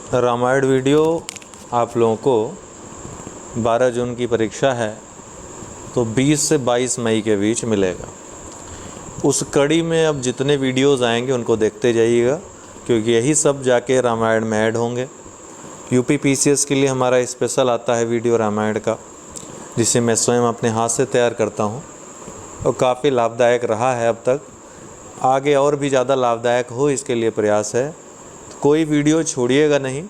Ramayan video आप लोगों को 12 जून की परीक्षा है तो 20 से 22 मई के बीच मिलेगा। उस कड़ी में अब जितने वीडियोस आएंगे उनको देखते जाइएगा, क्योंकि यही सब जाके रामायण में ऐड होंगे। यूपी पीसीएस के लिए हमारा स्पेशल आता है वीडियो रामायण का, जिसे मैं स्वयं अपने हाथ से तैयार करता हूँ और काफ़ी लाभदायक रहा है अब तक। आगे और भी ज़्यादा लाभदायक हो इसके लिए प्रयास है। तो कोई वीडियो छोड़िएगा नहीं,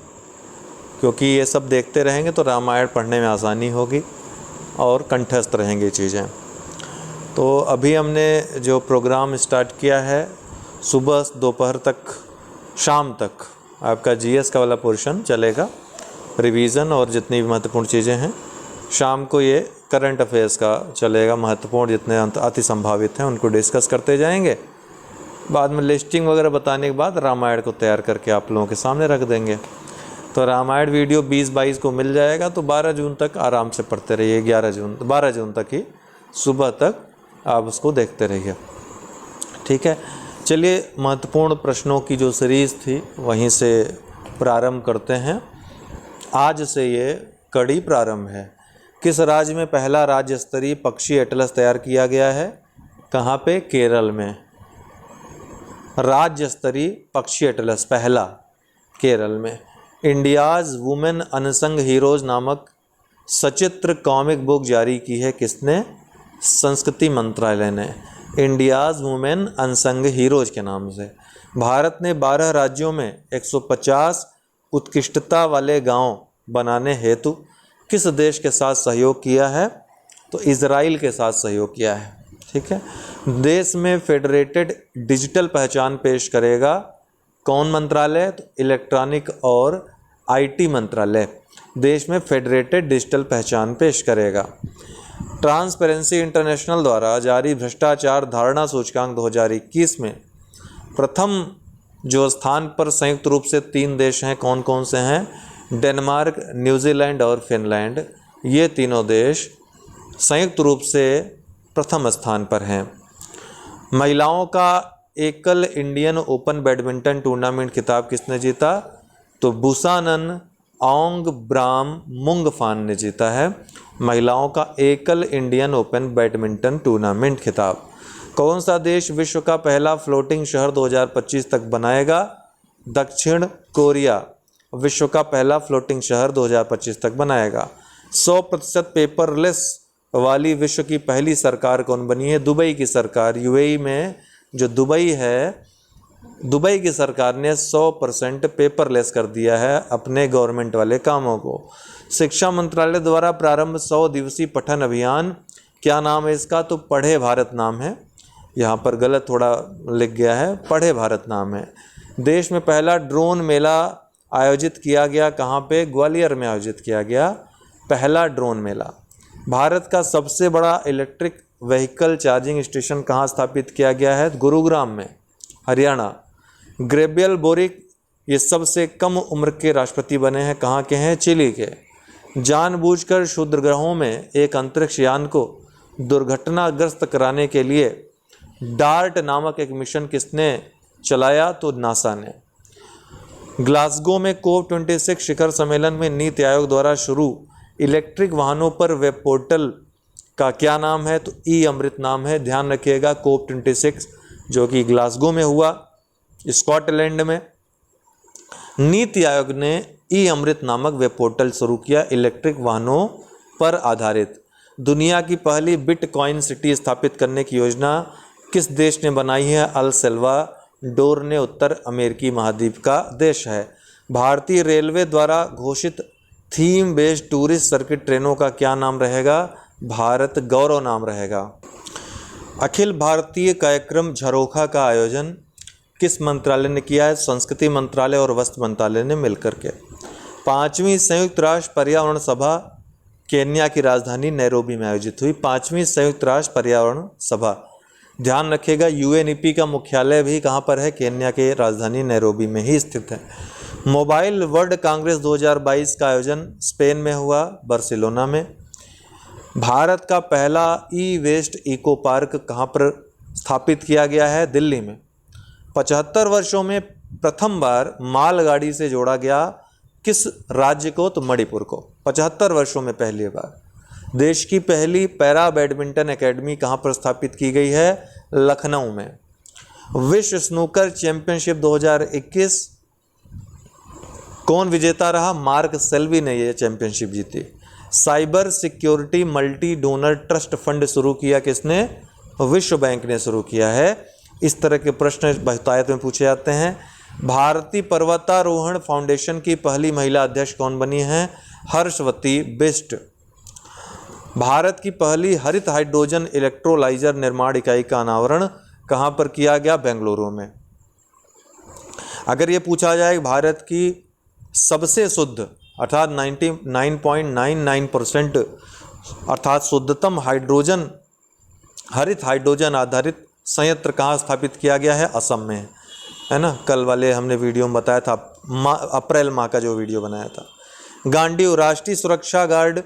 क्योंकि ये सब देखते रहेंगे तो रामायण पढ़ने में आसानी होगी और कंठस्थ रहेंगी चीज़ें। तो अभी हमने जो प्रोग्राम स्टार्ट किया है, सुबह दोपहर तक शाम तक आपका जीएस का वाला पोर्शन चलेगा, रिवीज़न और जितनी भी महत्वपूर्ण चीज़ें हैं। शाम को ये करंट अफेयर्स का चलेगा, महत्वपूर्ण जितने अति संभावित हैं उनको डिस्कस करते जाएंगे। बाद में लिस्टिंग वगैरह बताने के बाद रामायण को तैयार करके आप लोगों के सामने रख देंगे। तो रामायण वीडियो 20-22 को मिल जाएगा, तो 12 जून तक आराम से पढ़ते रहिए। 12 जून तक ही सुबह तक आप उसको देखते रहिए, ठीक है। चलिए, महत्वपूर्ण प्रश्नों की जो सीरीज़ थी वहीं से प्रारंभ करते हैं। आज से ये कड़ी प्रारंभ है। किस राज्य में पहला राज्य स्तरीय पक्षी एटलस तैयार किया गया है? कहाँ पे? केरल में। राज्य स्तरीय पक्षी एटलस पहला केरल में। इंडियाज़ वुमेन अनसंग हीरोज़ नामक सचित्र कॉमिक बुक जारी की है किसने? संस्कृति मंत्रालय ने। इंडियाज़ वुमेन अनसंग हीरोज़ के नाम से। भारत ने 12 राज्यों में 150 उत्कृष्टता वाले गांव बनाने हेतु किस देश के साथ सहयोग किया है? तो इजराइल के साथ सहयोग किया है, ठीक है। देश में फेडरेटेड डिजिटल पहचान पेश करेगा कौन मंत्रालय? तो इलेक्ट्रॉनिक और आईटी मंत्रालय देश में फेडरेटेड डिजिटल पहचान पेश करेगा। ट्रांसपेरेंसी इंटरनेशनल द्वारा जारी भ्रष्टाचार धारणा सूचकांक 2021 में प्रथम जो स्थान पर संयुक्त रूप से 3 देश हैं, कौन कौन से हैं? डेनमार्क, न्यूजीलैंड और फिनलैंड। ये तीनों देश संयुक्त रूप से प्रथम स्थान पर हैं। महिलाओं का एकल इंडियन ओपन बैडमिंटन टूर्नामेंट खिताब किसने जीता? तो बुसानन ओंग ब्राम मुंगफान ने जीता है महिलाओं का एकल इंडियन ओपन बैडमिंटन टूर्नामेंट खिताब। कौन सा देश विश्व का पहला फ्लोटिंग शहर 2025 तक बनाएगा? दक्षिण कोरिया विश्व का पहला फ्लोटिंग शहर 2025 तक बनाएगा। 100% पेपरलेस वाली विश्व की पहली सरकार कौन बनी है? दुबई की सरकार। यूएई में जो दुबई है, दुबई की सरकार ने 100% पेपरलेस कर दिया है अपने गवर्नमेंट वाले कामों को। शिक्षा मंत्रालय द्वारा प्रारंभ 100 दिवसीय पठन अभियान, क्या नाम है इसका? तो पढ़े भारत नाम है। यहाँ पर गलत थोड़ा लिख गया है, पढ़े भारत नाम है। देश में पहला ड्रोन मेला आयोजित किया गया कहाँ पे? ग्वालियर में आयोजित किया गया पहला ड्रोन मेला। भारत का सबसे बड़ा इलेक्ट्रिक व्हीकल चार्जिंग स्टेशन कहाँ स्थापित किया गया है? गुरुग्राम में, हरियाणा। गैब्रियल बोरिक ये सबसे कम उम्र के राष्ट्रपति बने हैं, कहाँ के हैं? चिली के। जानबूझकर क्षुद्र ग्रहों में एक अंतरिक्ष यान को दुर्घटनाग्रस्त कराने के लिए डार्ट नामक एक मिशन किसने चलाया? तो नासा ने। ग्लासगो में COP26 शिखर सम्मेलन में नीति आयोग द्वारा शुरू इलेक्ट्रिक वाहनों पर वेब पोर्टल का क्या नाम है? तो ई अमृत नाम है। ध्यान रखिएगा, COP26 जो कि ग्लासगो में हुआ, स्कॉटलैंड में, नीति आयोग ने ई अमृत नामक वेब पोर्टल शुरू किया इलेक्ट्रिक वाहनों पर आधारित। दुनिया की पहली बिटकॉइन सिटी स्थापित करने की योजना किस देश ने बनाई है? अल सल्वाडोर ने, उत्तर अमेरिकी महाद्वीप का देश है। भारतीय रेलवे द्वारा घोषित थीम बेस्ड टूरिस्ट सर्किट ट्रेनों का क्या नाम रहेगा? भारत गौरव नाम रहेगा। अखिल भारतीय कार्यक्रम झरोखा का आयोजन किस मंत्रालय ने किया है? संस्कृति मंत्रालय और वस्त्र मंत्रालय ने मिलकर के। 5वीं संयुक्त राष्ट्र पर्यावरण सभा केन्या की राजधानी नैरोबी में आयोजित हुई। 5वीं संयुक्त राष्ट्र पर्यावरण सभा, ध्यान रखिएगा, यूएनईपी का मुख्यालय भी कहाँ पर है? केन्या के राजधानी नैरोबी में ही स्थित है। मोबाइल वर्ल्ड कांग्रेस 2022 का आयोजन स्पेन में हुआ, बार्सिलोना में। भारत का पहला ई वेस्ट इको पार्क कहाँ पर स्थापित किया गया है? दिल्ली में। 75 वर्षों में प्रथम बार मालगाड़ी से जोड़ा गया किस राज्य को? तो मणिपुर को। 75 वर्षों में पहली बार देश की पहली पैरा बैडमिंटन एकेडमी कहाँ पर स्थापित की गई है? लखनऊ में। विश्व स्नूकर चैंपियनशिप 2021 कौन विजेता रहा? मार्क सेल्वी ने यह चैंपियनशिप जीती। Cyber security multi donor trust fund शुरू किया किसने? विश्व बैंक ने शुरू किया है। इस तरह के प्रश्न बहुतायत में पूछे जाते हैं। भारतीय पर्वतारोहण फाउंडेशन की पहली महिला अध्यक्ष कौन बनी हैं? हर्षवती बिष्ट। भारत की पहली हरित हाइड्रोजन इलेक्ट्रोलाइजर निर्माण इकाई का अनावरण कहाँ पर किया गया? बेंगलुरु में। अगर ये पूछा जाए भारत की सबसे शुद्ध अर्थात 99.99% अर्थात शुद्धतम हरित हाइड्रोजन आधारित संयंत्र कहाँ स्थापित किया गया है? असम में, है ना। कल वाले हमने वीडियो में बताया था, अप्रैल माह का जो वीडियो बनाया था। गांडीव राष्ट्रीय सुरक्षा गार्ड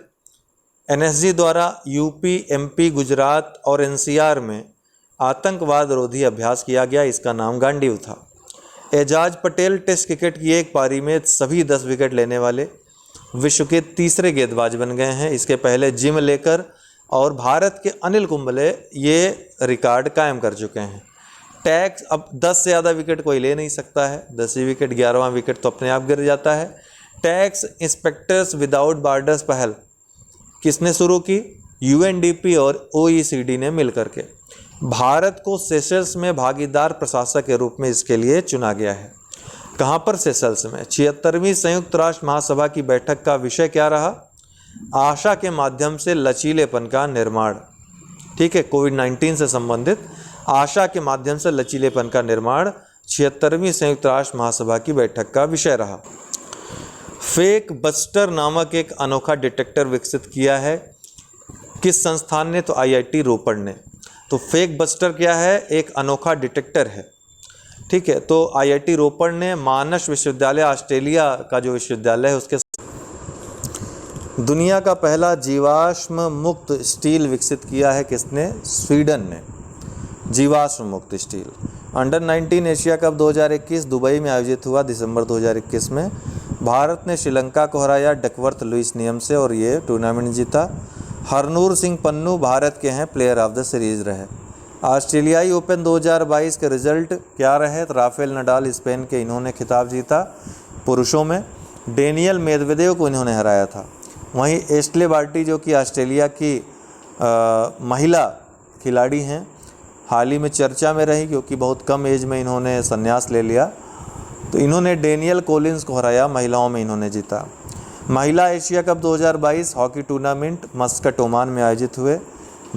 NSG द्वारा यूपी, MP, गुजरात और NCR में आतंकवाद रोधी अभ्यास किया गया, इसका नाम गांडीव था। एजाज पटेल टेस्ट क्रिकेट की एक पारी में सभी 10 विकेट लेने वाले विश्व के तीसरे गेंदबाज बन गए हैं। इसके पहले जिम लेकर और भारत के अनिल कुंबले ये रिकॉर्ड कायम कर चुके हैं। टैक्स अब 10 से ज़्यादा विकेट कोई ले नहीं सकता है। 10वीं विकेट 11वां विकेट तो अपने आप गिर जाता है। टैक्स इंस्पेक्टर्स विदाउट बॉर्डर्स पहल किसने शुरू की? UNDP और OECD ने मिलकर के। भारत को सेशल्स में भागीदार प्रशासक के रूप में इसके लिए चुना गया है। कहाँ पर? सेशल्स में। 76वीं संयुक्त राष्ट्र महासभा की बैठक का विषय क्या रहा? आशा के माध्यम से लचीलेपन का निर्माण। ठीक है, कोविड-19 से संबंधित आशा के माध्यम से लचीलेपन का निर्माण 76वीं संयुक्त राष्ट्र महासभा की बैठक का विषय रहा। फेक बस्टर नामक एक अनोखा डिटेक्टर विकसित किया है किस संस्थान ने? तो IIT रोपड़ ने। तो फेक बस्टर क्या है? एक अनोखा डिटेक्टर है। ठीक है, तो IIT रोपड़ ने मानस विश्वविद्यालय ऑस्ट्रेलिया का जो विश्वविद्यालय है उसके दुनिया का पहला जीवाश्म मुक्त स्टील विकसित किया है किसने? स्वीडन ने। जीवाश्म मुक्त steel. Under 19 Asia cup 2021 Dubai में आयोजित हुआ दिसंबर 2021 में। भारत ने श्रीलंका को हराया डकवर्थ लुईस नियम से और ये टूर्नामेंट जीता। हरनूर सिंह पन्नू भारत के हैं प्लेयर ऑफ द सीरीज रहे। ऑस्ट्रेलियाई ओपन 2022 के रिजल्ट क्या रहे? तो राफेल नडाल स्पेन के, इन्होंने खिताब जीता पुरुषों में। डेनियल मेदवेदेव को इन्होंने हराया था। वहीं एस्ले बार्टी जो कि ऑस्ट्रेलिया की महिला खिलाड़ी हैं, हाल ही में चर्चा में रही क्योंकि बहुत कम एज में इन्होंने संन्यास ले लिया। तो इन्होंने डेनियल कोलिंस को हराया, महिलाओं में इन्होंने जीता। महिला Asia cup 2022 hockey tournament Muscat Oman में आयोजित हुए।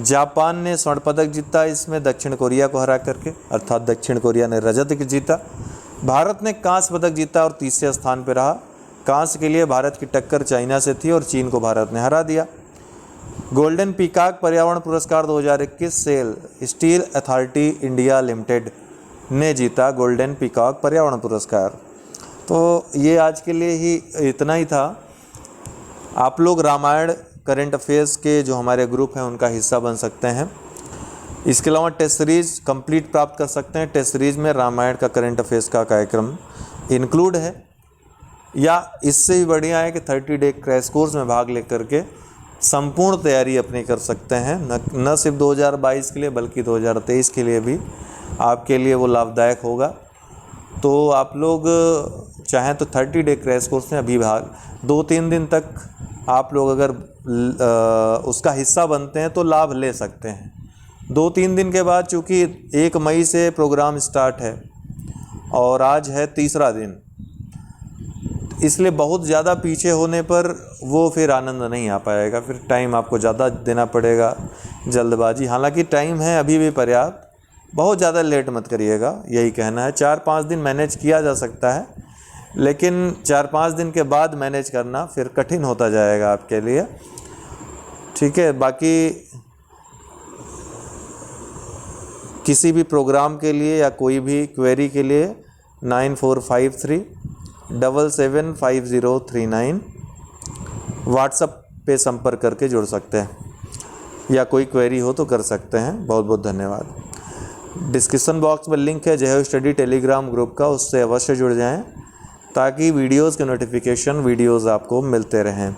जापान ने स्वर्ण पदक जीता इसमें दक्षिण कोरिया को हरा करके, अर्थात दक्षिण कोरिया ने रजत जीता। भारत ने कांस्य पदक जीता और तीसरे स्थान पर रहा। कांस्य के लिए भारत की टक्कर चाइना से थी और चीन को भारत ने हरा दिया। गोल्डन पीकॉक पर्यावरण पुरस्कार 2021 SAIL steel authority India limited ने जीता गोल्डन पीकॉक पर्यावरण पुरस्कार। तो ये आज के लिए ही इतना ही था। आप लोग रामायण करंट अफेयर्स के जो हमारे ग्रुप हैं उनका हिस्सा बन सकते हैं। इसके अलावा टेस्ट सीरीज़ कंप्लीट प्राप्त कर सकते हैं। टेस्ट सीरीज़ में रामायण का करंट अफेयर्स का कार्यक्रम इंक्लूड है, या इससे भी बढ़िया है कि 30 डे क्रैश कोर्स में भाग लेकर के संपूर्ण तैयारी अपनी कर सकते हैं। न सिर्फ 2022 के लिए बल्कि 2023 के लिए भी आपके लिए वो लाभदायक होगा। तो आप लोग चाहें तो 30 डे क्रैश कोर्स में अभी भाग 2-3 दिन तक आप लोग अगर उसका हिस्सा बनते हैं तो लाभ ले सकते हैं। 2-3 दिन के बाद चूँकि 1 मई से प्रोग्राम स्टार्ट है और आज है तीसरा दिन, इसलिए बहुत ज़्यादा पीछे होने पर वो फिर आनंद नहीं आ पाएगा। फिर टाइम आपको ज़्यादा देना पड़ेगा, जल्दबाजी। हालांकि टाइम है अभी भी पर्याप्त, बहुत ज़्यादा लेट मत करिएगा, यही कहना है। 4-5 दिन मैनेज किया जा सकता है, लेकिन 4-5 दिन के बाद मैनेज करना फिर कठिन होता जाएगा आपके लिए। ठीक है, बाकी किसी भी प्रोग्राम के लिए या कोई भी क्वेरी के लिए 9453775039 व्हाट्सएप पे संपर्क करके जुड़ सकते हैं, या कोई क्वेरी हो तो कर सकते हैं। बहुत बहुत धन्यवाद। डिस्क्रिप्शन बॉक्स में लिंक है जय हो स्टडी टेलीग्राम ग्रुप का, उससे अवश्य जुड़ जाएं। ताकि वीडियोज़ के नोटिफिकेशन वीडियोज़ आपको मिलते रहें।